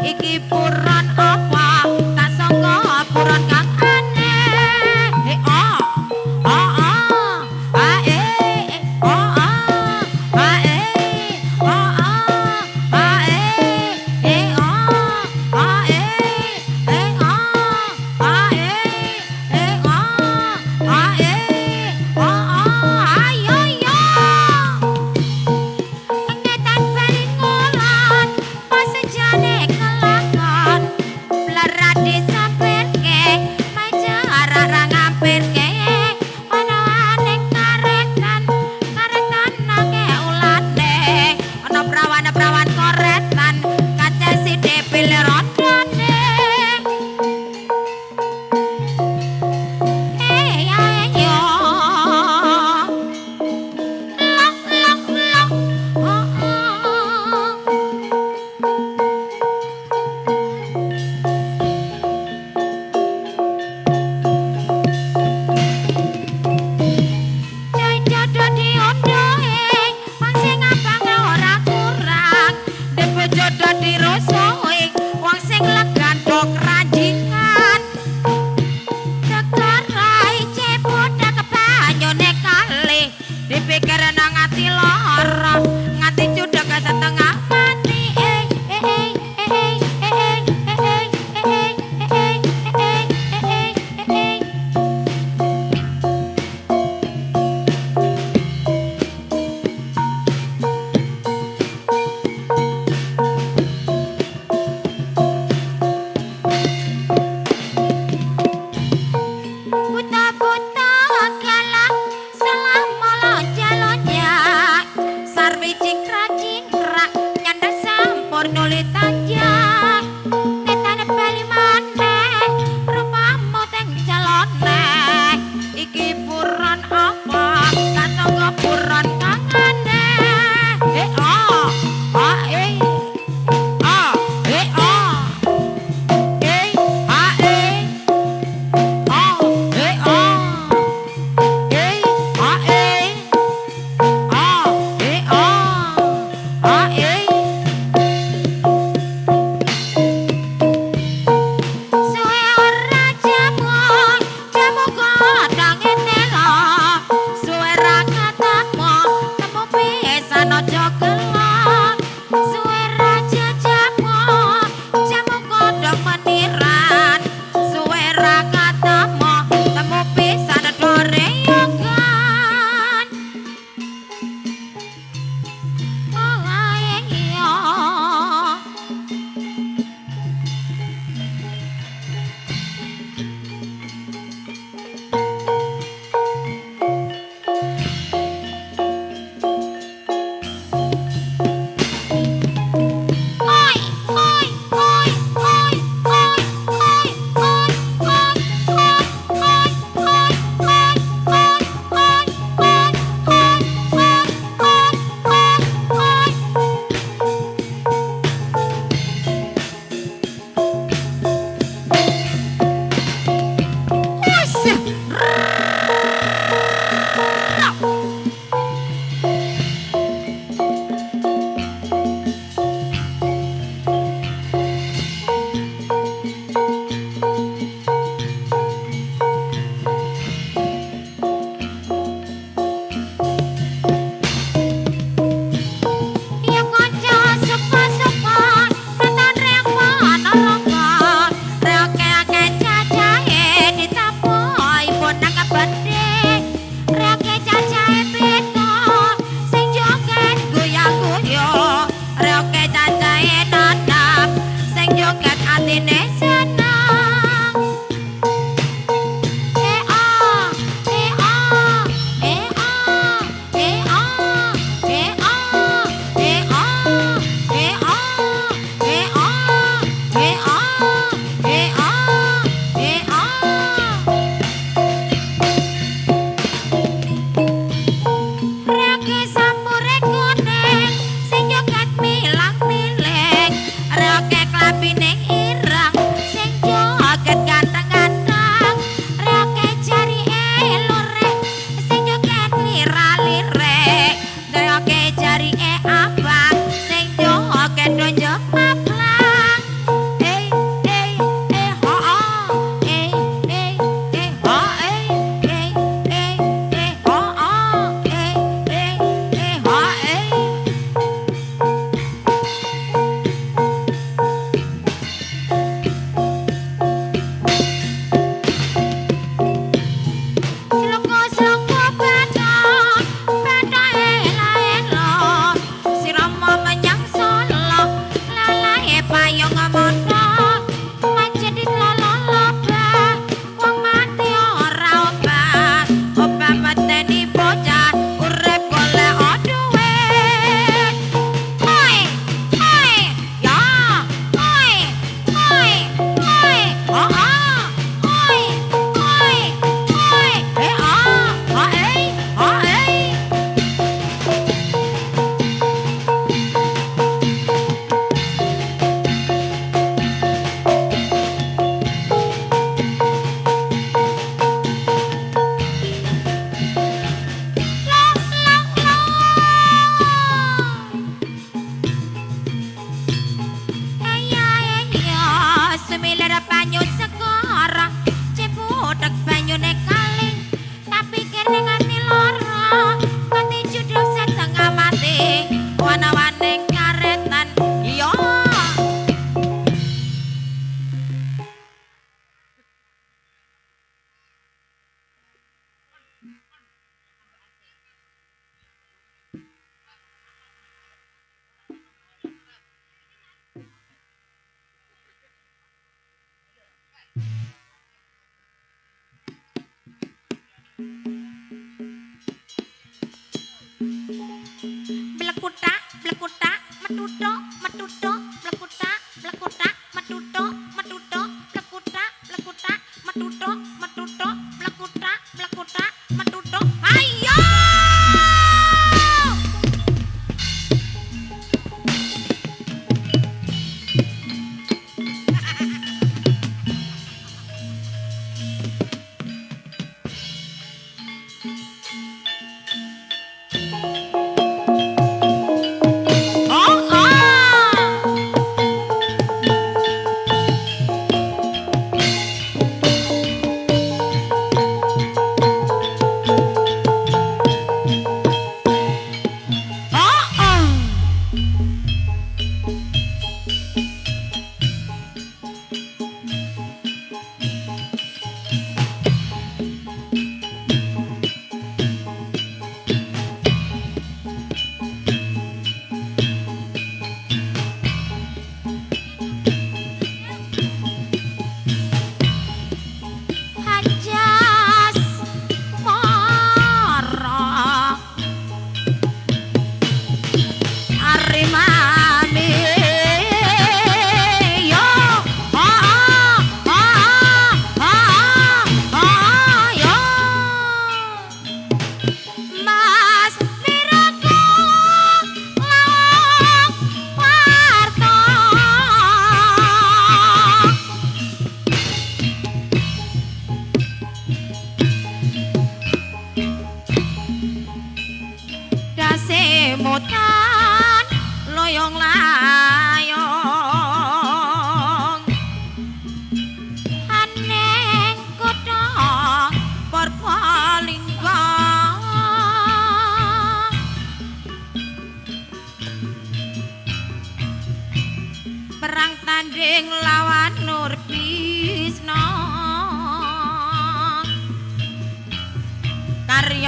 Iki puran apa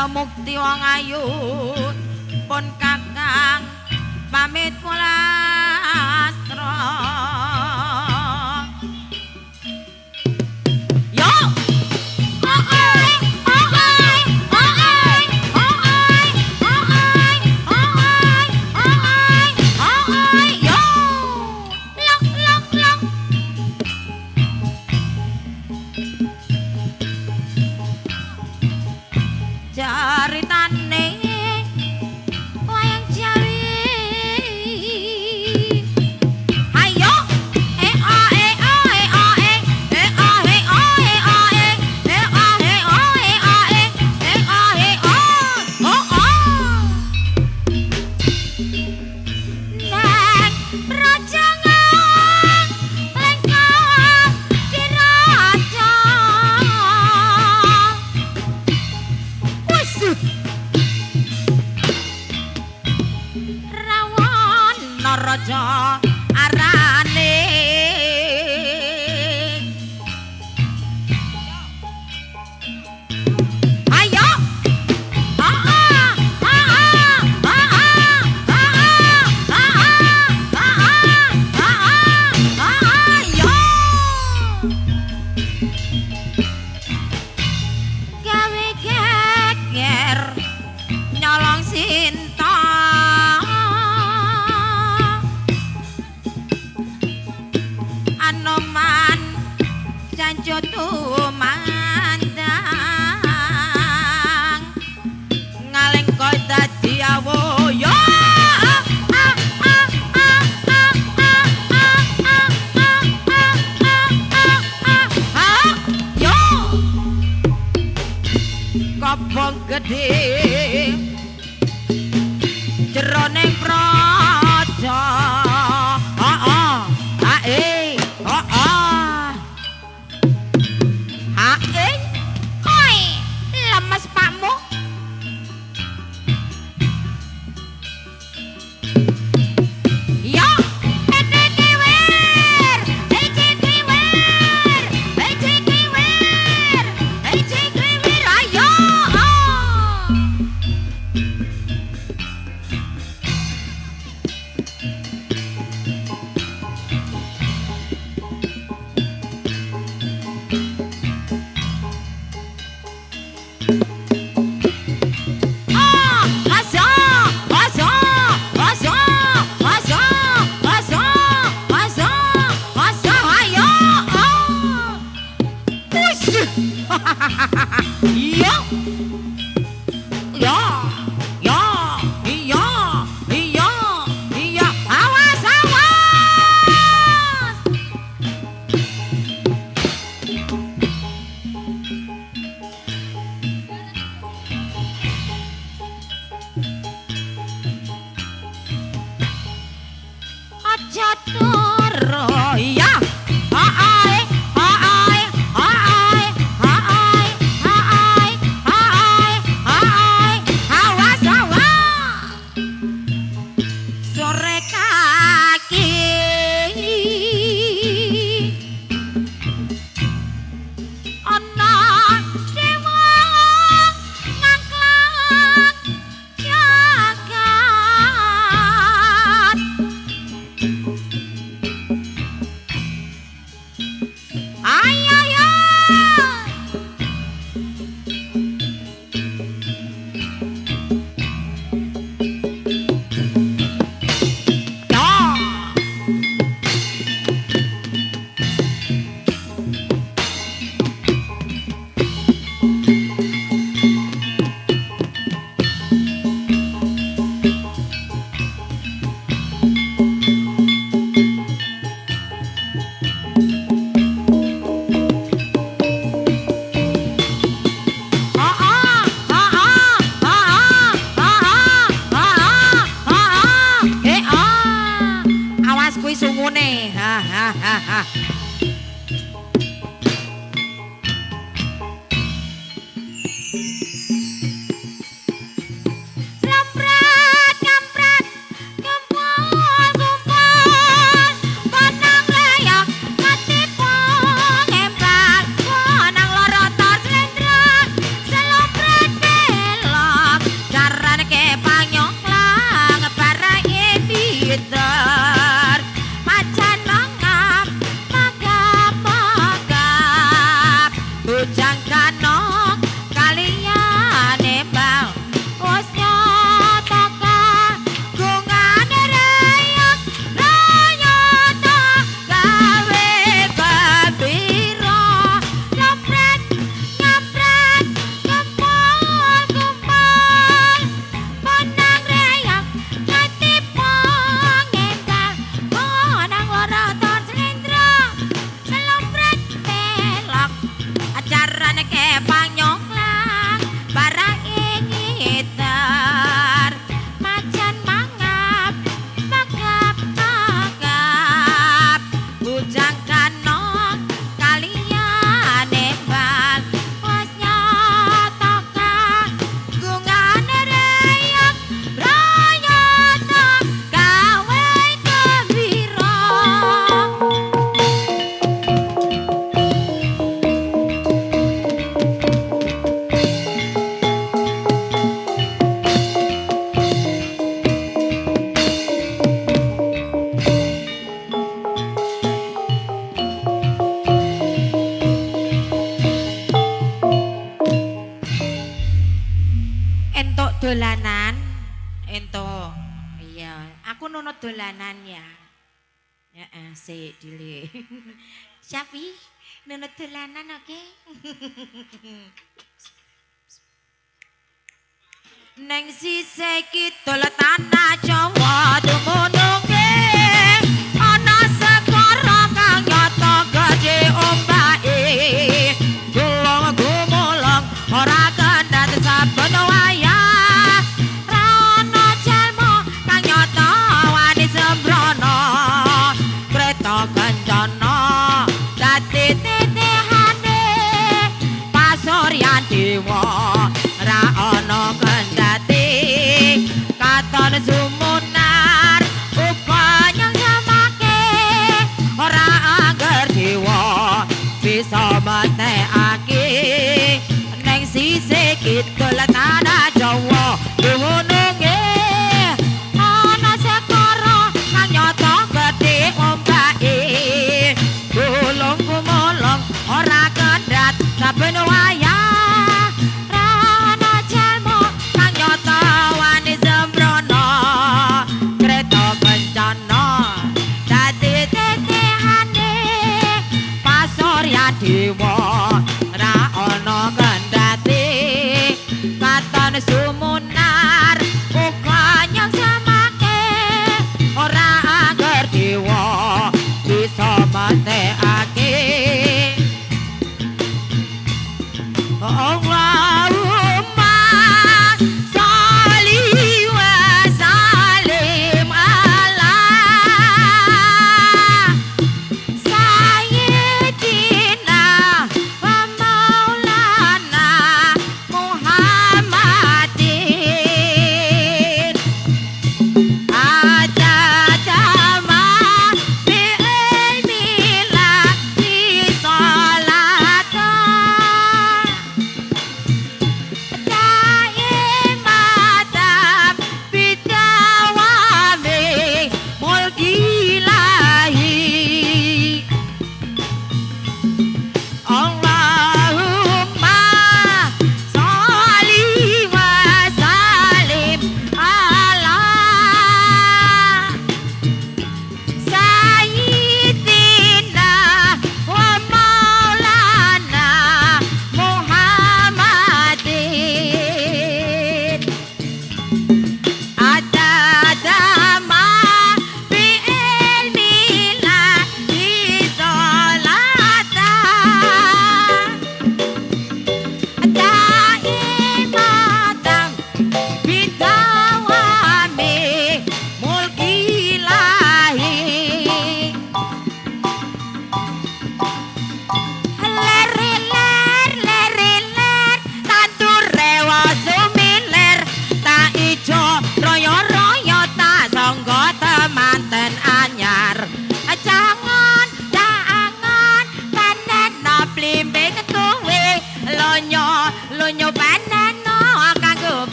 Jaya Mukti wong ayu pun kakang pamit kulastra. Caritane wayang Jawi. Ayo raja arane ayo gawe geger nyolong Sinta Anoman janjo tumandang ngalengko dadi awoya yo kobong gede jeroning praja lemes pakmu ya ayo iya ya ya iya iya iya awas awas aja turu ya dolanan ento. Iya, aku nunut dolanan ya. Ya, sik dile. Siapi? Nunut dolanan oke. Neng sisih kidul tanah Jawa dumununge ana segara kang nyata gedhe ombake gulung gumulung ora kendhat saben wayah ra ana jalma kang nyata wani sembrono kreta kencana dadi titihane pasuryan dewa ra ana katon sumunar upanya samake ora anger dewa bisa metekake neng sisih kidul tanah Jawa dumununge ana sekara kang nyata gedhe ombake gulung gumulung ora kendhat saben wayah dewa ra ana kendhate katon sumunar uga nyang samake ora anger dewa bisa metekake Allahumma sholli wa sallim ala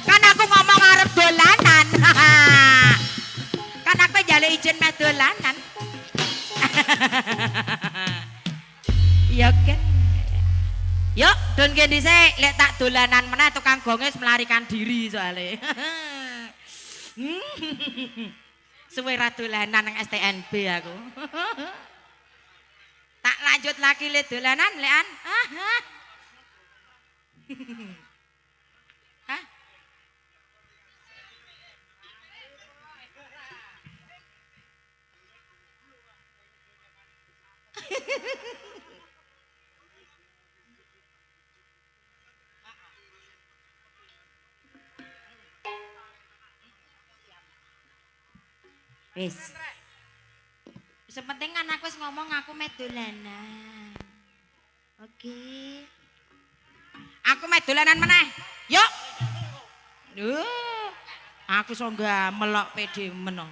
kan aku ngomong arep dolanan. Kan aku njaluk izin meh dolanan. Ya kan. Yuk, don kene dhisik lek tak dolanan meneh tukang gonge melarikan diri soalnya. Suwe ra dolanan nang STNB aku. Tak lanjut lagi le dolanan lekan. Hah? Wis. Sepenting kan aku wis ngomong aku meh dolanan. Oke. Aku meh dolanan meneh. Yuk. Aku iso gamelok pede meneng.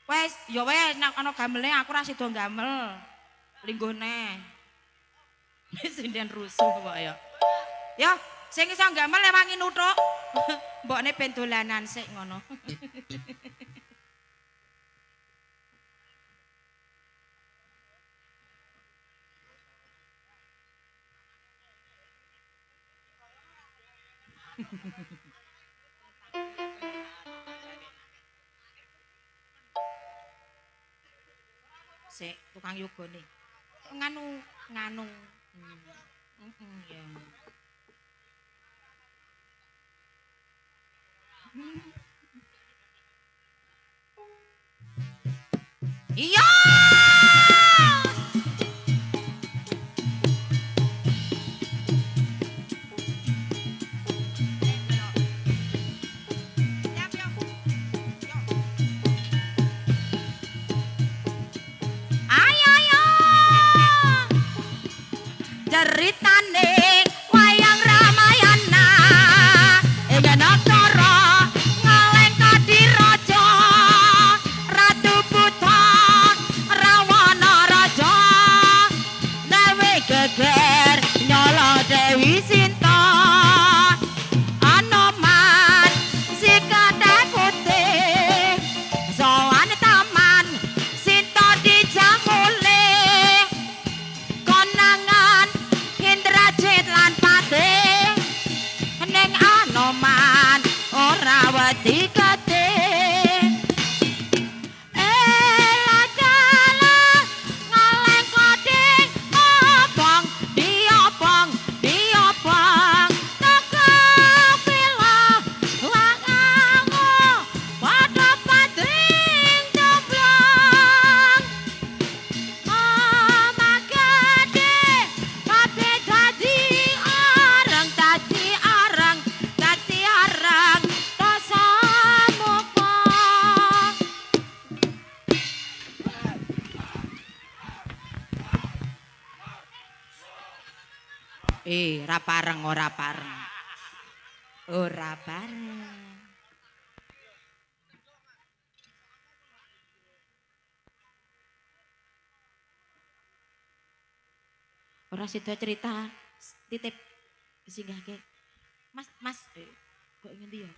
Wes, ya wes nek ana gamele aku ra sida gamel. Linggone. Wis ndien rusuh kok ya. Ya, sing iso gamel wangi nuthuk. Mbokne ben dolanan sik ngono. sik tukang yoga nih. Nganu nganu. Ya. Iya. Ayo ayo. Ceritane wayang Ramayana ing negara Ngaleng Kadiraja Ratu Buta Rawana Raja Dewi geger nyala Dewi Sinta Anoman si Kadek Putih sowan taman Sinta dijamule konangan Indrajit lan Patih ning Anoman ora wedi getih elakala ngaleng koding obong diobong teka pila langango padha patring jomblang Mama gede, pape dadi arang, dosa muka. Ra pareng, ora pareng. Ora pareng. Ora sida cerita titip singgahke. Mas, kok ngendi ya?